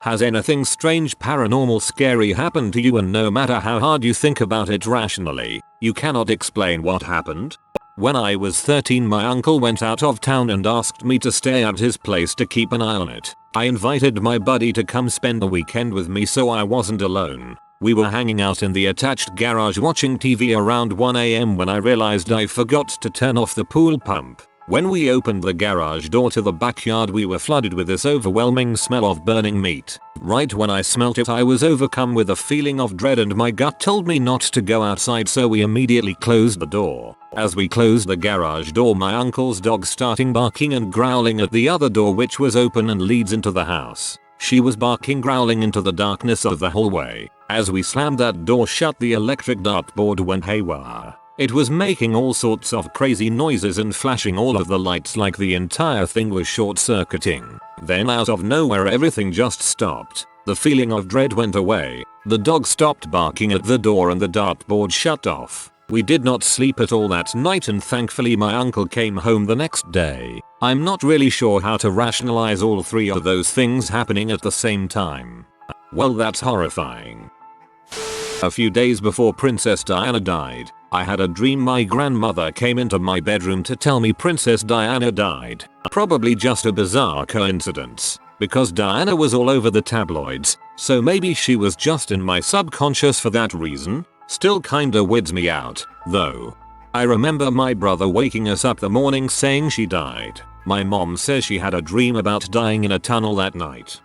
Has anything strange, paranormal, scary happened to you, and no matter how hard you think about it rationally, you cannot explain what happened? When I was 13, my uncle went out of town and asked me to stay at his place to keep an eye on it. I invited my buddy to come spend the weekend with me so I wasn't alone. We were hanging out in the attached garage watching TV around 1 AM when I realized I forgot to turn off the pool pump. When we opened the garage door to the backyard, we were flooded with this overwhelming smell of burning meat. Right when I smelt it, I was overcome with a feeling of dread and my gut told me not to go outside, so we immediately closed the door. As we closed the garage door, my uncle's dog started barking and growling at the other door, which was open and leads into the house. She was barking, growling into the darkness of the hallway. As we slammed that door shut, the electric dartboard went haywire. It was making all sorts of crazy noises and flashing all of the lights like the entire thing was short-circuiting. Then out of nowhere everything just stopped. The feeling of dread went away. The dog stopped barking at the door and the dartboard shut off. We did not sleep at all that night, and thankfully my uncle came home the next day. I'm not really sure how to rationalize all three of those things happening at the same time. Well, that's horrifying. A few days before Princess Diana died, I had a dream my grandmother came into my bedroom to tell me Princess Diana died. Probably just a bizarre coincidence, because Diana was all over the tabloids, so maybe she was just in my subconscious for that reason. Still kinda weirds me out, though. I remember my brother waking us up the morning saying she died. My mom says she had a dream about dying in a tunnel that night.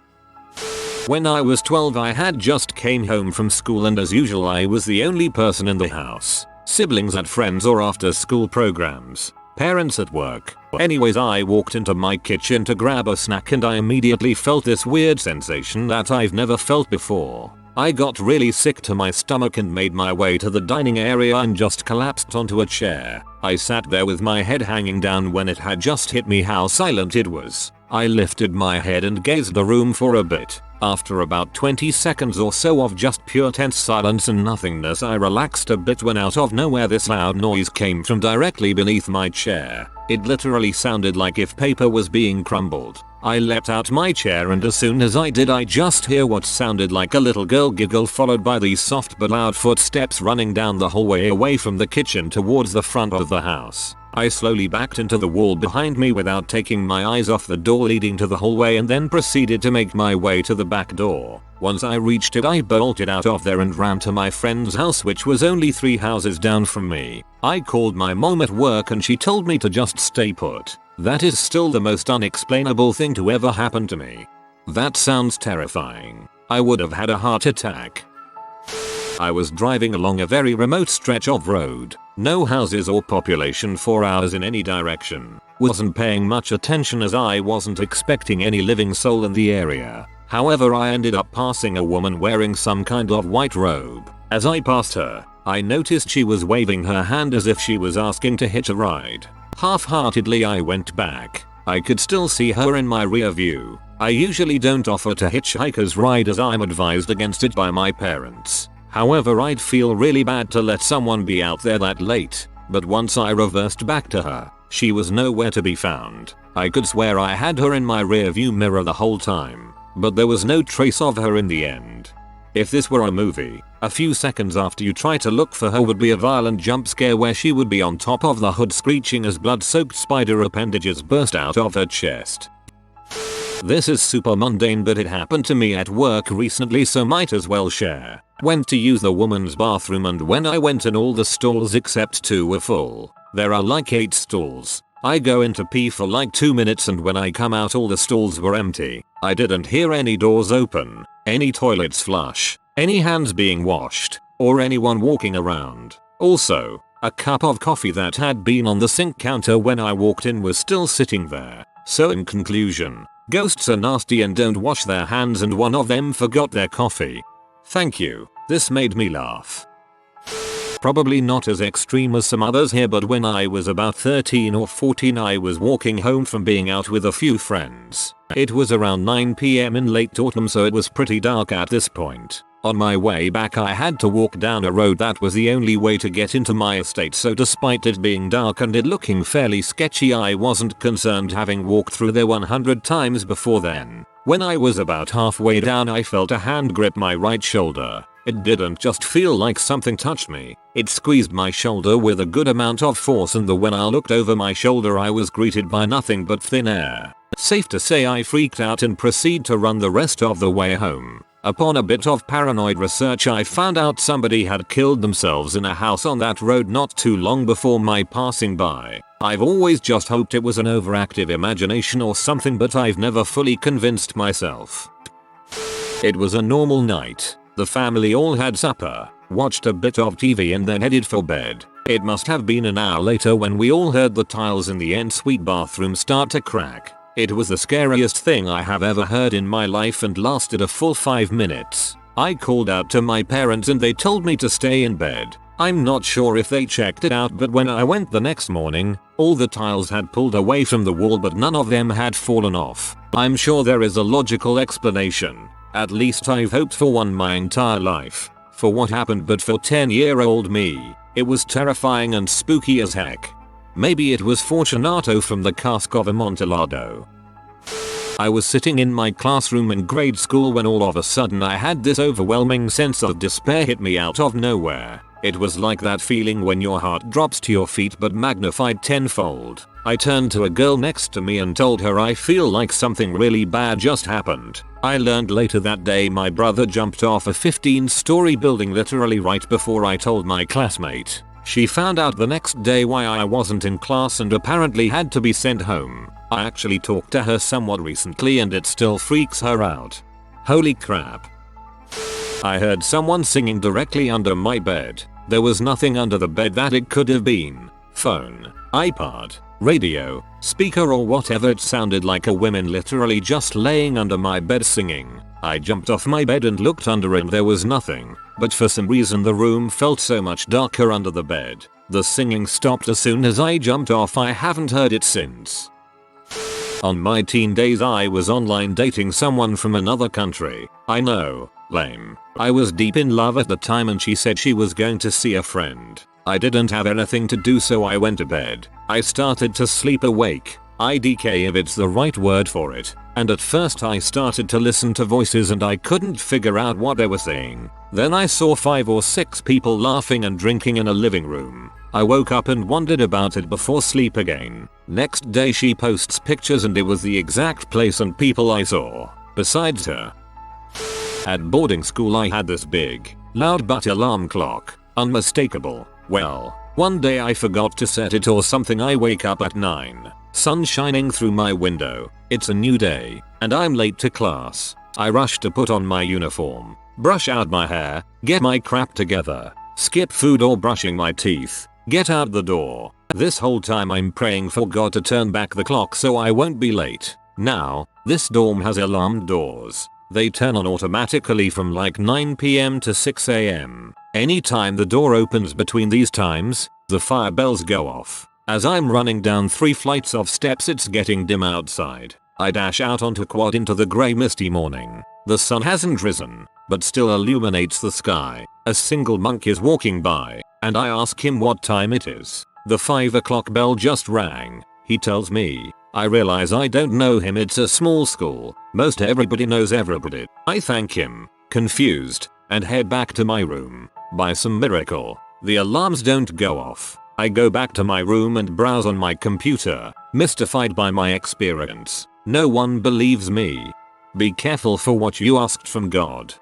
When I was 12, I had just came home from school, and as usual I was the only person in the house. Siblings at friends or after school programs. Parents at work. Anyways, I walked into my kitchen to grab a snack and I immediately felt this weird sensation that I've never felt before. I got really sick to my stomach and made my way to the dining area and just collapsed onto a chair. I sat there with my head hanging down when it had just hit me how silent it was. I lifted my head and gazed the room for a bit. After about 20 seconds or so of just pure tense silence and nothingness, I relaxed a bit when out of nowhere this loud noise came from directly beneath my chair. It literally sounded like if paper was being crumbled. I leapt out my chair, and as soon as I did, I just hear what sounded like a little girl giggle, followed by these soft but loud footsteps running down the hallway away from the kitchen towards the front of the house. I slowly backed into the wall behind me without taking my eyes off the door leading to the hallway, and then proceeded to make my way to the back door. Once I reached it, I bolted out of there and ran to my friend's house, which was only 3 houses down from me. I called my mom at work and she told me to just stay put. That is still the most unexplainable thing to ever happen to me. That sounds terrifying. I would have had a heart attack. I was driving along a very remote stretch of road. No houses or population for hours in any direction. Wasn't paying much attention as I wasn't expecting any living soul in the area. However, I ended up passing a woman wearing some kind of white robe. As I passed her, I noticed she was waving her hand as if she was asking to hitch a ride. Half-heartedly I went back. I could still see her in my rear view. I usually don't offer to hitchhikers ride as I'm advised against it by my parents. However, I'd feel really bad to let someone be out there that late. But once I reversed back to her, she was nowhere to be found. I could swear I had her in my rear view mirror the whole time, but there was no trace of her in the end. If this were a movie, a few seconds after you try to look for her would be a violent jump scare where she would be on top of the hood screeching as blood-soaked spider appendages burst out of her chest. This is super mundane, but it happened to me at work recently, so might as well share. Went to use the woman's bathroom, and when I went in, all the stalls except 2 were full. There are like 8 stalls. I go in to pee for like 2 minutes, and when I come out all the stalls were empty. I didn't hear any doors open, any toilets flush, any hands being washed, or anyone walking around. Also, a cup of coffee that had been on the sink counter when I walked in was still sitting there. So in conclusion, ghosts are nasty and don't wash their hands, and one of them forgot their coffee. Thank you, this made me laugh. Probably not as extreme as some others here, but when I was about 13 or 14 I was walking home from being out with a few friends. It was around 9 PM in late autumn, so it was pretty dark at this point. On my way back I had to walk down a road that was the only way to get into my estate, so despite it being dark and it looking fairly sketchy, I wasn't concerned, having walked through there 100 times before then. When I was about halfway down I felt a hand grip my right shoulder. It didn't just feel like something touched me, it squeezed my shoulder with a good amount of force, and when I looked over my shoulder I was greeted by nothing but thin air. Safe to say I freaked out and proceeded to run the rest of the way home. Upon a bit of paranoid research I found out somebody had killed themselves in a house on that road not too long before my passing by. I've always just hoped it was an overactive imagination or something, but I've never fully convinced myself. It was a normal night. The family all had supper, watched a bit of TV and then headed for bed. It must have been an hour later when we all heard the tiles in the ensuite bathroom start to crack. It was the scariest thing I have ever heard in my life and lasted a full 5 minutes. I called out to my parents and they told me to stay in bed. I'm not sure if they checked it out, but when I went the next morning, all the tiles had pulled away from the wall but none of them had fallen off. I'm sure there is a logical explanation. At least I've hoped for one my entire life. For what happened, but for 10-year-old me, it was terrifying and spooky as heck. Maybe it was Fortunato from the Cask of Amontillado. I was sitting in my classroom in grade school when all of a sudden I had this overwhelming sense of despair hit me out of nowhere. It was like that feeling when your heart drops to your feet but magnified tenfold. I turned to a girl next to me and told her I feel like something really bad just happened. I learned later that day my brother jumped off a 15-story building literally right before I told my classmate. She found out the next day why I wasn't in class and apparently had to be sent home. I actually talked to her somewhat recently and it still freaks her out. Holy crap. I heard someone singing directly under my bed. There was nothing under the bed that it could have been. Phone, iPod, radio, speaker or whatever. It sounded like a woman literally just laying under my bed singing. I jumped off my bed and looked under and there was nothing. But for some reason the room felt so much darker under the bed. The singing stopped as soon as I jumped off. I haven't heard it since. On my teen days I was online dating someone from another country. I know, lame. I was deep in love at the time and she said she was going to see a friend. I didn't have anything to do so I went to bed. I started to sleep awake. IDK if it's the right word for it. And at first I started to listen to voices and I couldn't figure out what they were saying. Then I saw 5 or 6 people laughing and drinking in a living room. I woke up and wondered about it before sleep again. Next day she posts pictures and it was the exact place and people I saw. Besides her. At boarding school I had this big, loud but alarm clock. Unmistakable. Well, one day I forgot to set it or something. I wake up at 9. Sun shining through my window. It's a new day. And I'm late to class. I rush to put on my uniform. Brush out my hair. Get my crap together. Skip food or brushing my teeth. Get out the door. This whole time I'm praying for God to turn back the clock so I won't be late. Now, this dorm has alarmed doors. They turn on automatically from like 9 PM to 6 AM. Anytime the door opens between these times, the fire bells go off. As I'm running down 3 flights of steps, it's getting dim outside. I dash out onto quad into the grey misty morning. The sun hasn't risen, but still illuminates the sky. A single monk is walking by, and I ask him what time it is. The 5 o'clock bell just rang. He tells me. I realize I don't know him. It's a small school. Most everybody knows everybody. I thank him, confused, and head back to my room. By some miracle, the alarms don't go off. I go back to my room and browse on my computer, mystified by my experience. No one believes me. Be careful for what you asked from God.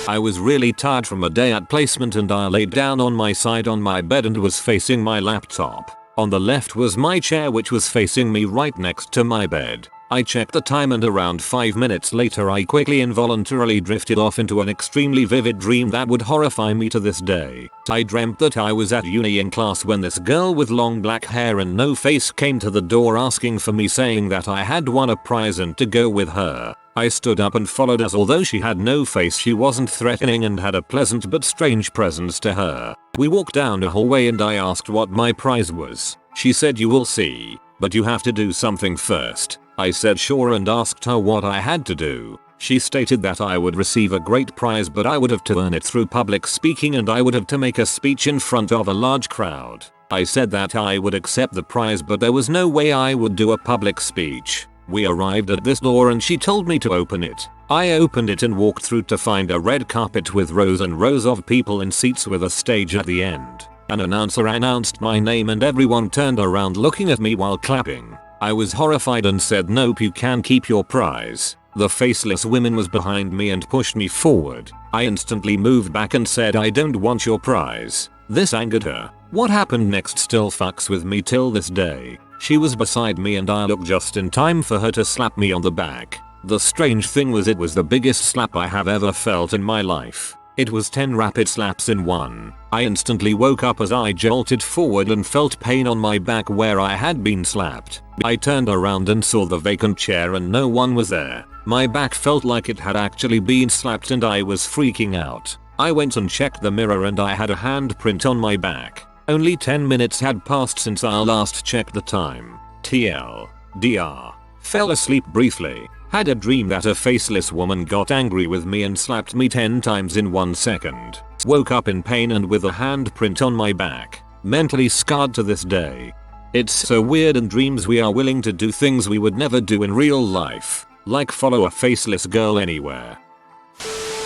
I was really tired from a day at placement and I laid down on my side on my bed and was facing my laptop. On the left was my chair which was facing me right next to my bed. I checked the time and around 5 minutes later I quickly involuntarily drifted off into an extremely vivid dream that would horrify me to this day. I dreamt that I was at uni in class when this girl with long black hair and no face came to the door asking for me, saying that I had won a prize and to go with her. I stood up and followed, as although she had no face she wasn't threatening and had a pleasant but strange presence to her. We walked down a hallway and I asked what my prize was. She said, "You will see, but you have to do something first." I said sure and asked her what I had to do. She stated that I would receive a great prize but I would have to earn it through public speaking and I would have to make a speech in front of a large crowd. I said that I would accept the prize but there was no way I would do a public speech. We arrived at this door and she told me to open it. I opened it and walked through to find a red carpet with rows and rows of people in seats with a stage at the end. An announcer announced my name and everyone turned around looking at me while clapping. I was horrified and said, "Nope, you can keep your prize." The faceless woman was behind me and pushed me forward. I instantly moved back and said, "I don't want your prize." This angered her. What happened next still fucks with me till this day. She was beside me and I looked just in time for her to slap me on the back. The strange thing was it was the biggest slap I have ever felt in my life. It was 10 rapid slaps in one. I instantly woke up as I jolted forward and felt pain on my back where I had been slapped. I turned around and saw the vacant chair and no one was there. My back felt like it had actually been slapped and I was freaking out. I went and checked the mirror and I had a handprint on my back. Only 10 minutes had passed since I last checked the time. TLDR. Fell asleep briefly. Had a dream that a faceless woman got angry with me and slapped me 10 times in 1 second. Woke up in pain and with a handprint on my back. Mentally scarred to this day. It's so weird in dreams we are willing to do things we would never do in real life. Like follow a faceless girl anywhere.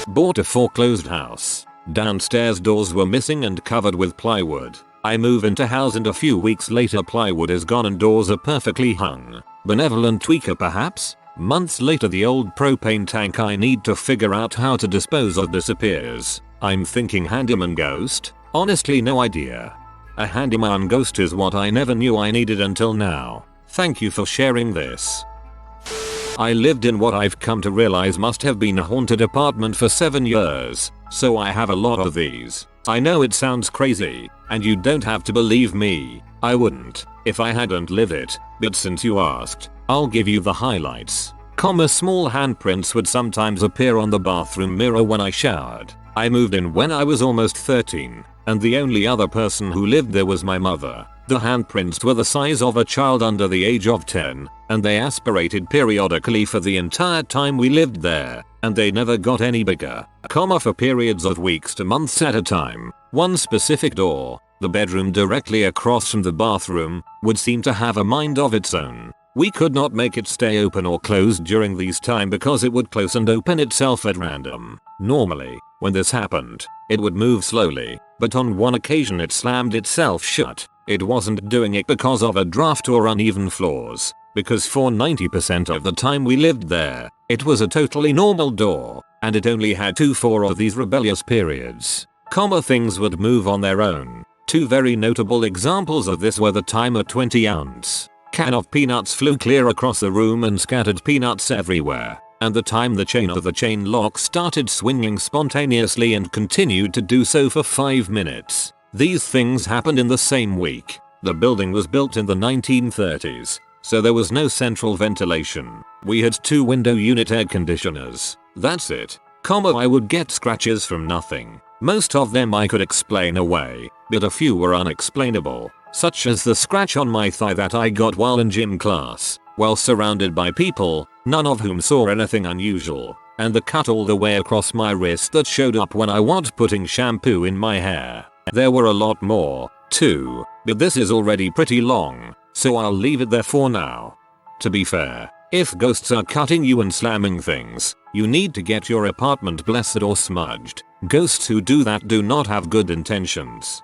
Bought a foreclosed house. Downstairs doors were missing and covered with plywood. I move into house and a few weeks later plywood is gone and doors are perfectly hung. Benevolent tweaker perhaps? Months later the old propane tank I need to figure out how to dispose of disappears. I'm thinking Handyman Ghost? Honestly no idea. A Handyman Ghost is what I never knew I needed until now. Thank you for sharing this. I lived in what I've come to realize must have been a haunted apartment for 7 years, so I have a lot of these. I know it sounds crazy, and you don't have to believe me. I wouldn't, if I hadn't lived it, but since you asked, I'll give you the highlights. Small handprints would sometimes appear on the bathroom mirror when I showered. I moved in when I was almost 13, and the only other person who lived there was my mother. The handprints were the size of a child under the age of 10, and they aspirated periodically for the entire time we lived there, and they never got any bigger, for periods of weeks to months at a time. One specific door, the bedroom directly across from the bathroom, would seem to have a mind of its own. We could not make it stay open or closed during these time because it would close and open itself at random. Normally, when this happened, it would move slowly, but on one occasion it slammed itself shut. It wasn't doing it because of a draft or uneven floors, because for 90% of the time we lived there, it was a totally normal door, and it only had 4 of these rebellious periods. Things would move on their own. 2 very notable examples of this were the time a 20-ounce can of peanuts flew clear across the room and scattered peanuts everywhere, and the time the chain of the chain lock started swinging spontaneously and continued to do so for 5 minutes. These things happened in the same week. The building was built in the 1930s, so there was no central ventilation. We had 2 window unit air conditioners. That's it. I would get scratches from nothing. Most of them I could explain away, but a few were unexplainable, such as the scratch on my thigh that I got while in gym class, while surrounded by people, none of whom saw anything unusual, and the cut all the way across my wrist that showed up when I was putting shampoo in my hair. There were a lot more, too, but this is already pretty long, so I'll leave it there for now. To be fair, if ghosts are cutting you and slamming things, you need to get your apartment blessed or smudged. Ghosts who do that do not have good intentions.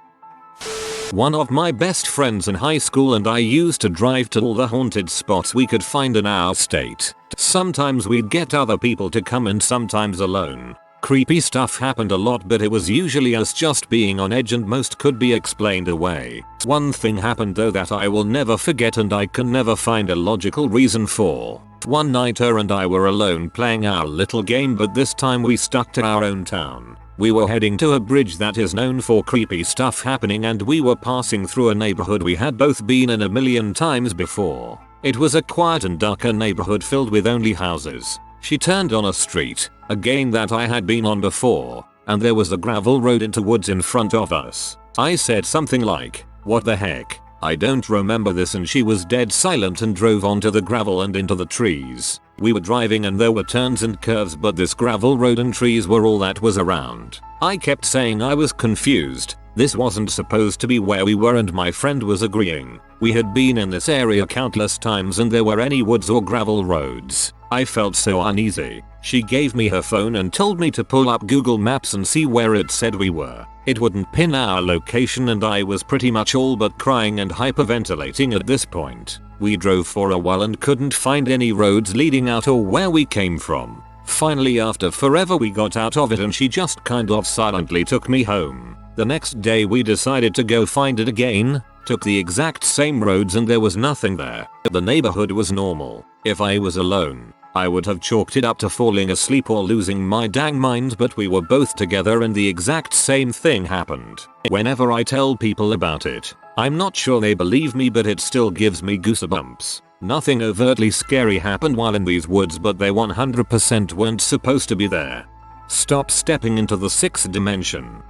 One of my best friends in high school and I used to drive to all the haunted spots we could find in our state. Sometimes we'd get other people to come and sometimes alone. Creepy stuff happened a lot, but it was usually us just being on edge and most could be explained away. One thing happened though that I will never forget and I can never find a logical reason for. One night her and I were alone playing our little game, but this time we stuck to our own town. We were heading to a bridge that is known for creepy stuff happening and we were passing through a neighborhood we had both been in a million times before. It was a quiet and darker neighborhood filled with only houses. She turned on a street, again that I had been on before, and there was a gravel road into woods in front of us. I said something like, "What the heck? I don't remember this," and she was dead silent and drove onto the gravel and into the trees. We were driving and there were turns and curves, but this gravel road and trees were all that was around. I kept saying I was confused, This wasn't supposed to be where we were and my friend was agreeing. We had been in this area countless times and there were any woods or gravel roads. I felt so uneasy. She gave me her phone and told me to pull up Google Maps and see where it said we were. It wouldn't pin our location and I was pretty much all but crying and hyperventilating at this point. We drove for a while and couldn't find any roads leading out or where we came from. Finally, after forever, we got out of it and she just kind of silently took me home. The next day we decided to go find it again, took the exact same roads and there was nothing there. The neighborhood was normal. If I was alone, I would have chalked it up to falling asleep or losing my dang mind, but we were both together and the exact same thing happened. Whenever I tell people about it, I'm not sure they believe me, but it still gives me goosebumps. Nothing overtly scary happened while in these woods, but they 100% weren't supposed to be there. Stop stepping into the sixth dimension.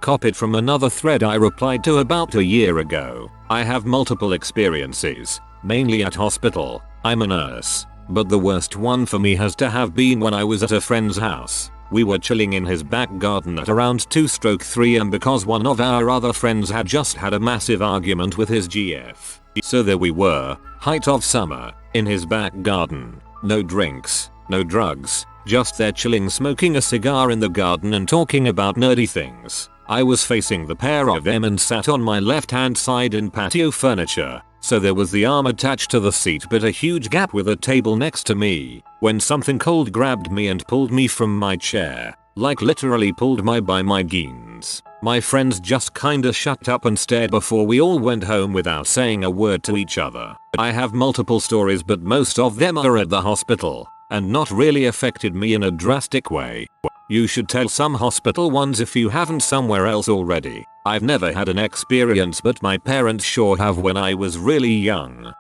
Copied from another thread I replied to about a year ago. I have multiple experiences, mainly at hospital. I'm a nurse, but the worst one for me has to have been when I was at a friend's house. We were chilling in his back garden at around 2/3 am because one of our other friends had just had a massive argument with his GF. So there we were, height of summer, in his back garden. No drinks, no drugs, just there chilling, smoking a cigar in the garden and talking about nerdy things. I was facing the pair of them and sat on my left hand side in patio furniture, so there was the arm attached to the seat but a huge gap with a table next to me, when something cold grabbed me and pulled me from my chair, like literally pulled my by my jeans. My friends just kinda shut up and stared before we all went home without saying a word to each other. I have multiple stories, but most of them are at the hospital, and not really affected me in a drastic way. You should tell some hospital ones if you haven't somewhere else already. I've never had an experience, but my parents sure have when I was really young.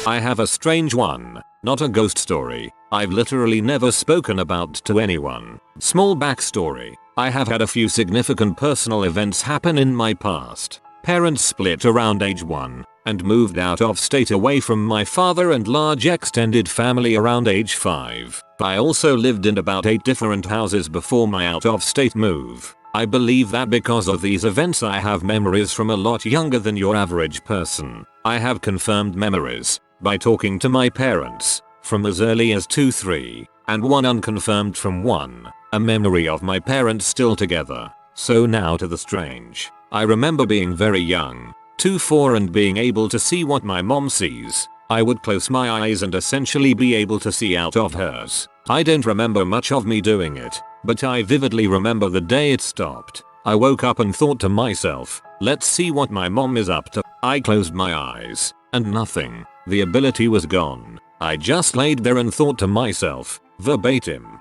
I have a strange one, not a ghost story. I've literally never spoken about to anyone. Small backstory. I have had a few significant personal events happen in my past. Parents split around age 1 and moved out of state away from my father and large extended family around age 5. I also lived in about 8 different houses before my out of state move. I believe that because of these events I have memories from a lot younger than your average person. I have confirmed memories by talking to my parents from as early as 2-3, and one unconfirmed from 1, a memory of my parents still together. So now to the strange. I remember being very young, 2-4, and being able to see what my mom sees. I would close my eyes and essentially be able to see out of hers. I don't remember much of me doing it, but I vividly remember the day it stopped. I woke up and thought to myself, let's see what my mom is up to. I closed my eyes, and nothing. The ability was gone. I just laid there and thought to myself, verbatim,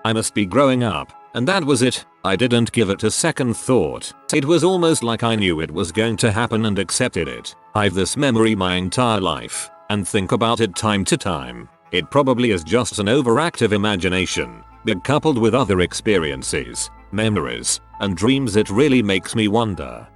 I must be growing up. And that was it. I didn't give it a second thought. It was almost like I knew it was going to happen and accepted it. I've this memory my entire life, and think about it time to time. It probably is just an overactive imagination, but coupled with other experiences, memories, and dreams, it really makes me wonder.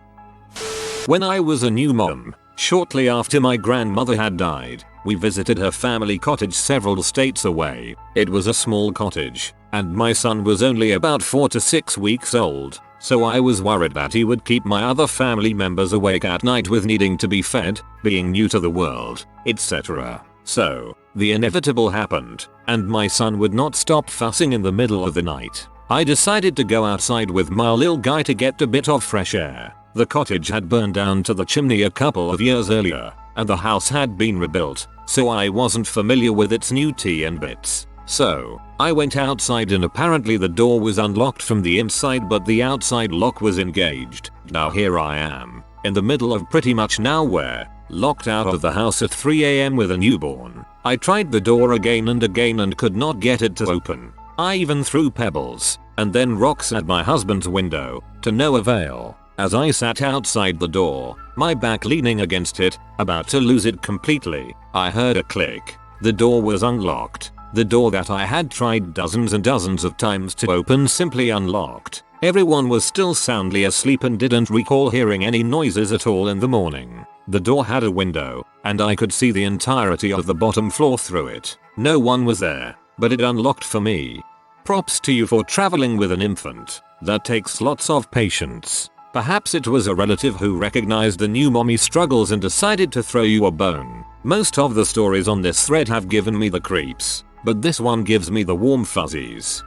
When I was a new mom, shortly after my grandmother had died, we visited her family cottage several states away. It was a small cottage, and my son was only about 4 to 6 weeks old, so I was worried that he would keep my other family members awake at night with needing to be fed, being new to the world, etc. So, the inevitable happened, and my son would not stop fussing in the middle of the night. I decided to go outside with my little guy to get a bit of fresh air. The cottage had burned down to the chimney a couple of years earlier, and the house had been rebuilt, so I wasn't familiar with its new tea and bits. So, I went outside and apparently the door was unlocked from the inside, but the outside lock was engaged. Now here I am, in the middle of pretty much nowhere, locked out of the house at 3 AM with a newborn. I tried the door again and could not get it to open. I even threw pebbles, and then rocks at my husband's window, to no avail. As I sat outside the door, my back leaning against it, about to lose it completely, I heard a click. The door was unlocked. The door that I had tried dozens and dozens of times to open simply unlocked. Everyone was still soundly asleep and didn't recall hearing any noises at all in the morning. The door had a window, and I could see the entirety of the bottom floor through it. No one was there, but it unlocked for me. Props to you for traveling with an infant. That takes lots of patience. Perhaps it was a relative who recognized the new mommy struggles and decided to throw you a bone. Most of the stories on this thread have given me the creeps, but this one gives me the warm fuzzies.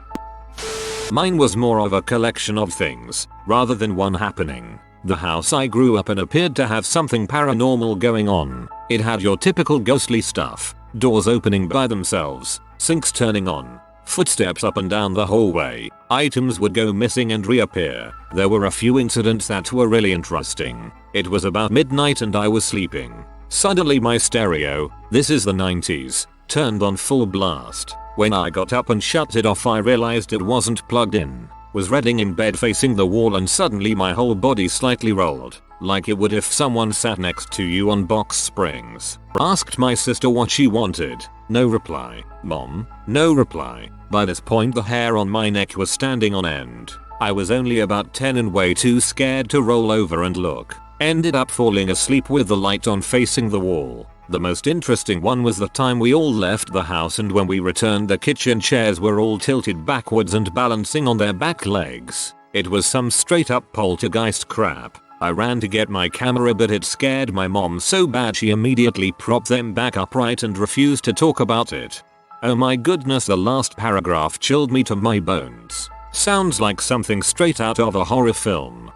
Mine was more of a collection of things, rather than one happening. The house I grew up in appeared to have something paranormal going on. It had your typical ghostly stuff, doors opening by themselves, sinks turning on, footsteps up and down the hallway, items would go missing and reappear. There were a few incidents that were really interesting. It was about midnight and I was sleeping. Suddenly my stereo, this is the 90s, turned on full blast. When I got up and shut it off I realized it wasn't plugged in. Was reading in bed facing the wall and suddenly my whole body slightly rolled, like it would if someone sat next to you on box springs. Asked my sister what she wanted. No reply. Mom? No reply. By this point the hair on my neck was standing on end. I was only about 10 and way too scared to roll over and look. Ended up falling asleep with the light on facing the wall. The most interesting one was the time we all left the house and when we returned the kitchen chairs were all tilted backwards and balancing on their back legs. It was some straight up poltergeist crap. I ran to get my camera but it scared my mom so bad she immediately propped them back upright and refused to talk about it. Oh my goodness, the last paragraph chilled me to my bones. Sounds like something straight out of a horror film.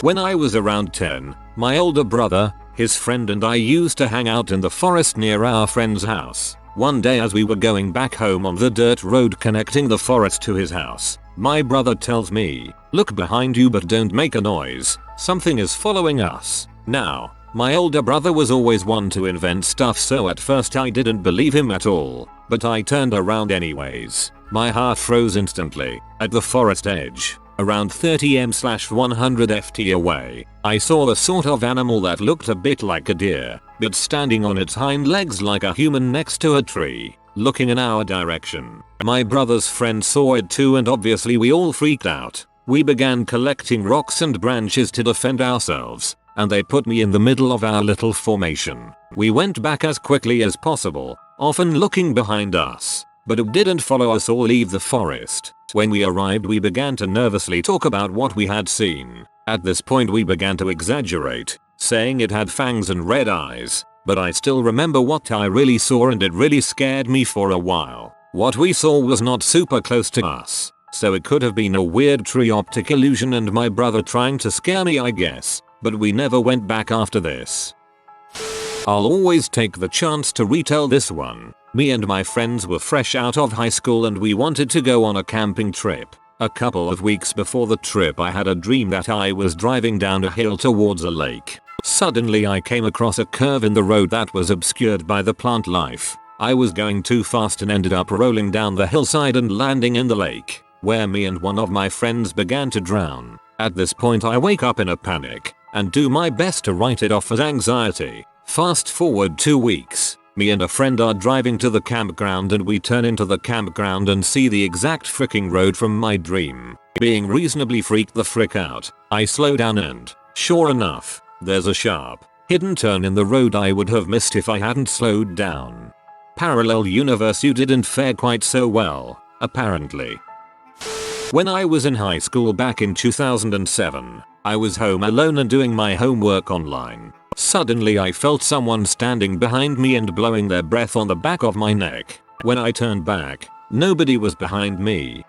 When I was around 10, my older brother, his friend and I used to hang out in the forest near our friend's house. One day as we were going back home on the dirt road connecting the forest to his house, my brother tells me, "Look behind you but don't make a noise, something is following us." Now, my older brother was always one to invent stuff so at first I didn't believe him at all, but I turned around anyways. My heart froze instantly. At the forest edge, around 30 m/100 ft away, I saw a sort of animal that looked a bit like a deer, but standing on its hind legs like a human next to a tree, looking in our direction. My brother's friend saw it too and obviously we all freaked out. We began collecting rocks and branches to defend ourselves, and they put me in the middle of our little formation. We went back as quickly as possible, often looking behind us, but it didn't follow us or leave the forest. When we arrived we began to nervously talk about what we had seen. At this point we began to exaggerate, saying it had fangs and red eyes, but I still remember what I really saw and it really scared me for a while. What we saw was not super close to us, so it could have been a weird tree optic illusion and my brother trying to scare me I guess, but we never went back after this. I'll always take the chance to retell this one. Me and my friends were fresh out of high school and we wanted to go on a camping trip. A couple of weeks before the trip I had a dream that I was driving down a hill towards a lake. Suddenly I came across a curve in the road that was obscured by the plant life. I was going too fast and ended up rolling down the hillside and landing in the lake, where me and one of my friends began to drown. At this point I wake up in a panic and do my best to write it off as anxiety. Fast forward 2 weeks. Me and a friend are driving to the campground and we turn into the campground and see the exact freaking road from my dream. Being reasonably freaked the frick out, I slow down and, sure enough, there's a sharp, hidden turn in the road I would have missed if I hadn't slowed down. Parallel universe, you didn't fare quite so well, apparently. When I was in high school back in 2007, I was home alone and doing my homework online. Suddenly I felt someone standing behind me and blowing their breath on the back of my neck. When I turned back, nobody was behind me.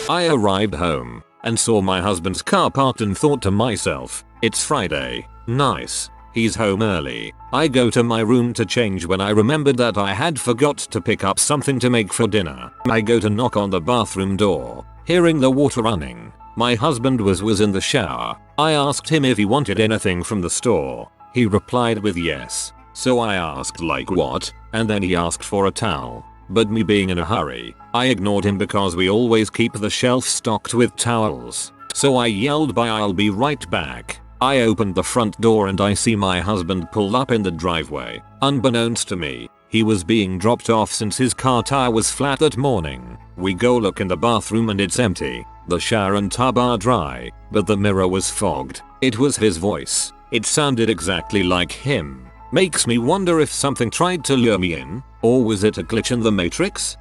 I arrived home and saw my husband's car parked and thought to myself, it's Friday, nice, he's home early. I go to my room to change when I remembered that I had forgot to pick up something to make for dinner. I go to knock on the bathroom door, hearing the water running. My husband was in the shower. I asked him if he wanted anything from the store. He replied with yes. So I asked like what, and then he asked for a towel. But me being in a hurry, I ignored him because we always keep the shelf stocked with towels. So I yelled by I'll be right back. I opened the front door and I see my husband pull up in the driveway. Unbeknownst to me, he was being dropped off since his car tire was flat that morning. We go look in the bathroom and it's empty. The shower and tub are dry, but the mirror was fogged. It was his voice. It sounded exactly like him. Makes me wonder if something tried to lure me in, or was it a glitch in the matrix?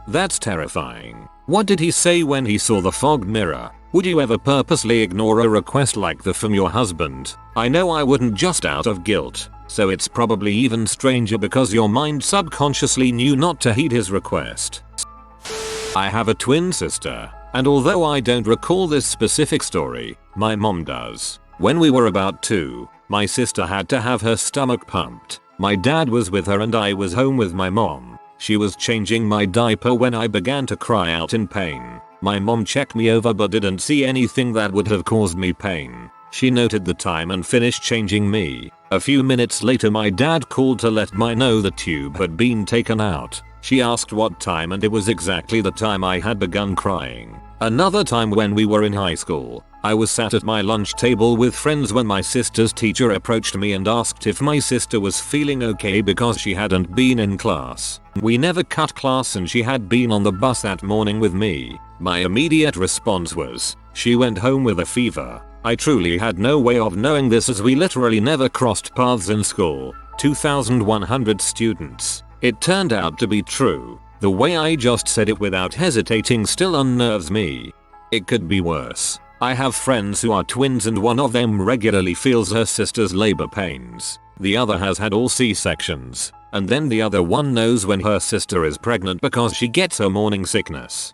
That's terrifying. What did he say when he saw the fog mirror? Would you ever purposely ignore a request like that from your husband? I know I wouldn't, just out of guilt. So it's probably even stranger because your mind subconsciously knew not to heed his request. I have a twin sister, and although I don't recall this specific story, my mom does. When we were about 2, my sister had to have her stomach pumped. My dad was with her and I was home with my mom. She was changing my diaper when I began to cry out in pain. My mom checked me over but didn't see anything that would have caused me pain. She noted the time and finished changing me. A few minutes later my dad called to let me know the tube had been taken out. She asked what time and it was exactly the time I had begun crying. Another time when we were in high school, I was sat at my lunch table with friends when my sister's teacher approached me and asked if my sister was feeling okay because she hadn't been in class. We never cut class and she had been on the bus that morning with me. My immediate response was, she went home with a fever. I truly had no way of knowing this as we literally never crossed paths in school. 2,100 students. It turned out to be true. The way I just said it without hesitating still unnerves me. It could be worse. I have friends who are twins and one of them regularly feels her sister's labor pains. The other has had all C-sections. And then the other one knows when her sister is pregnant because she gets her morning sickness.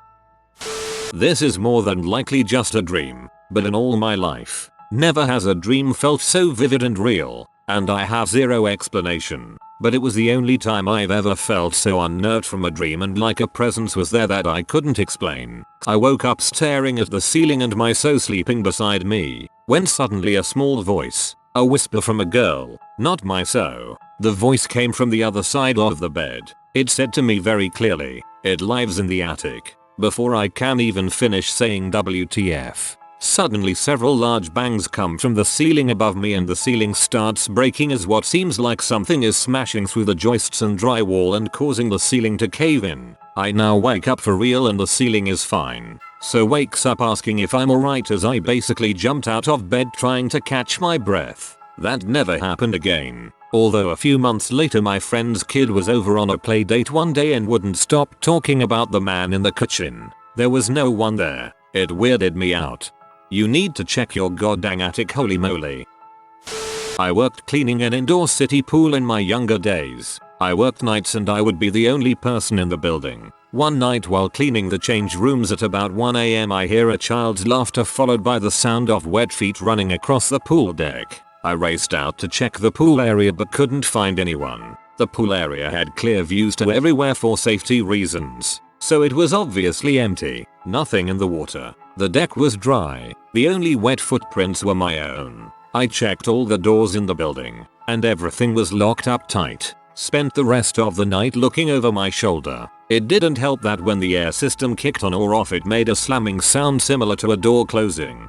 This is more than likely just a dream, but in all my life, never has a dream felt so vivid and real, and I have zero explanation. But it was the only time I've ever felt so unnerved from a dream and like a presence was there that I couldn't explain. I woke up staring at the ceiling and my so sleeping beside me, when suddenly a small voice, a whisper from a girl, not my so. The voice came from the other side of the bed. It said to me very clearly, "It lives in the attic." Before I can even finish saying WTF, suddenly several large bangs come from the ceiling above me and the ceiling starts breaking as what seems like something is smashing through the joists and drywall and causing the ceiling to cave in. I now wake up for real and the ceiling is fine. So wakes up asking if I'm alright as I basically jumped out of bed trying to catch my breath. That never happened again. Although a few months later my friend's kid was over on a play date one day and wouldn't stop talking about the man in the kitchen. There was no one there. It weirded me out. You need to check your goddamn attic, holy moly. I worked cleaning an indoor city pool in my younger days. I worked nights and I would be the only person in the building. One night while cleaning the change rooms at about 1 AM I hear a child's laughter followed by the sound of wet feet running across the pool deck. I raced out to check the pool area but couldn't find anyone. The pool area had clear views to everywhere for safety reasons, so it was obviously empty. Nothing in the water. The deck was dry. The only wet footprints were my own. I checked all the doors in the building, and everything was locked up tight. Spent the rest of the night looking over my shoulder. It didn't help that when the air system kicked on or off it made a slamming sound similar to a door closing.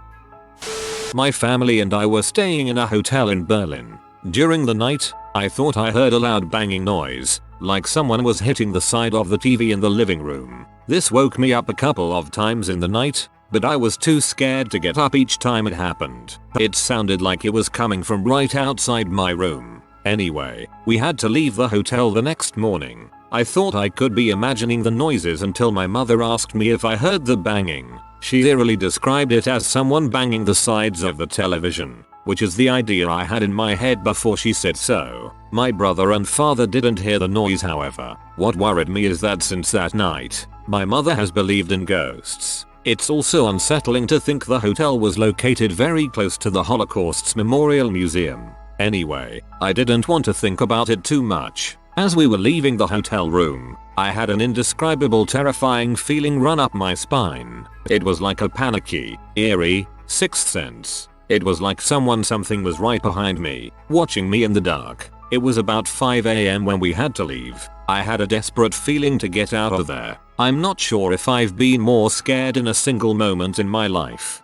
My family and I were staying in a hotel in Berlin. During the night, I thought I heard a loud banging noise, like someone was hitting the side of the TV in the living room. This woke me up a couple of times in the night, but I was too scared to get up each time it happened. It sounded like it was coming from right outside my room. Anyway, we had to leave the hotel the next morning. I thought I could be imagining the noises until my mother asked me if I heard the banging. She eerily described it as someone banging the sides of the television, which is the idea I had in my head before she said so. My brother and father didn't hear the noise, however. What worried me is that since that night, my mother has believed in ghosts. It's also unsettling to think the hotel was located very close to the Holocaust's Memorial Museum. Anyway, I didn't want to think about it too much. As we were leaving the hotel room, I had an indescribable terrifying feeling run up my spine. It was like a panicky, eerie, sixth sense. It was like something was right behind me, watching me in the dark. It was about 5 AM when we had to leave. I had a desperate feeling to get out of there. I'm not sure if I've been more scared in a single moment in my life.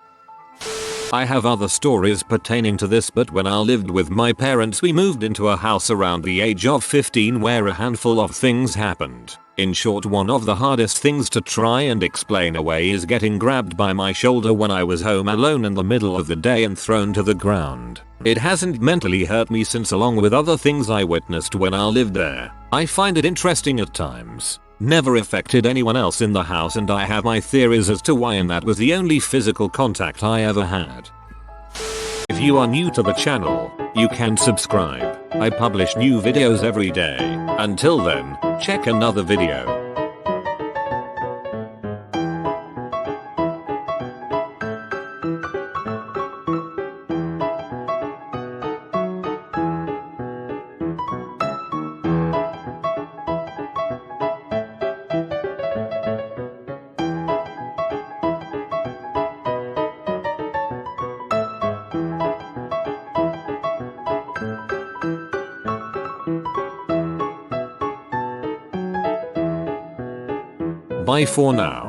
I have other stories pertaining to this, but when I lived with my parents we moved into a house around the age of 15 where a handful of things happened. In short, one of the hardest things to try and explain away is getting grabbed by my shoulder when I was home alone in the middle of the day and thrown to the ground. It hasn't mentally hurt me since, along with other things I witnessed when I lived there. I find it interesting at times. Never affected anyone else in the house, and I have my theories as to why, and that was the only physical contact I ever had. If you are new to the channel, you can subscribe. I publish new videos every day. Until then, check another video. Bye for now.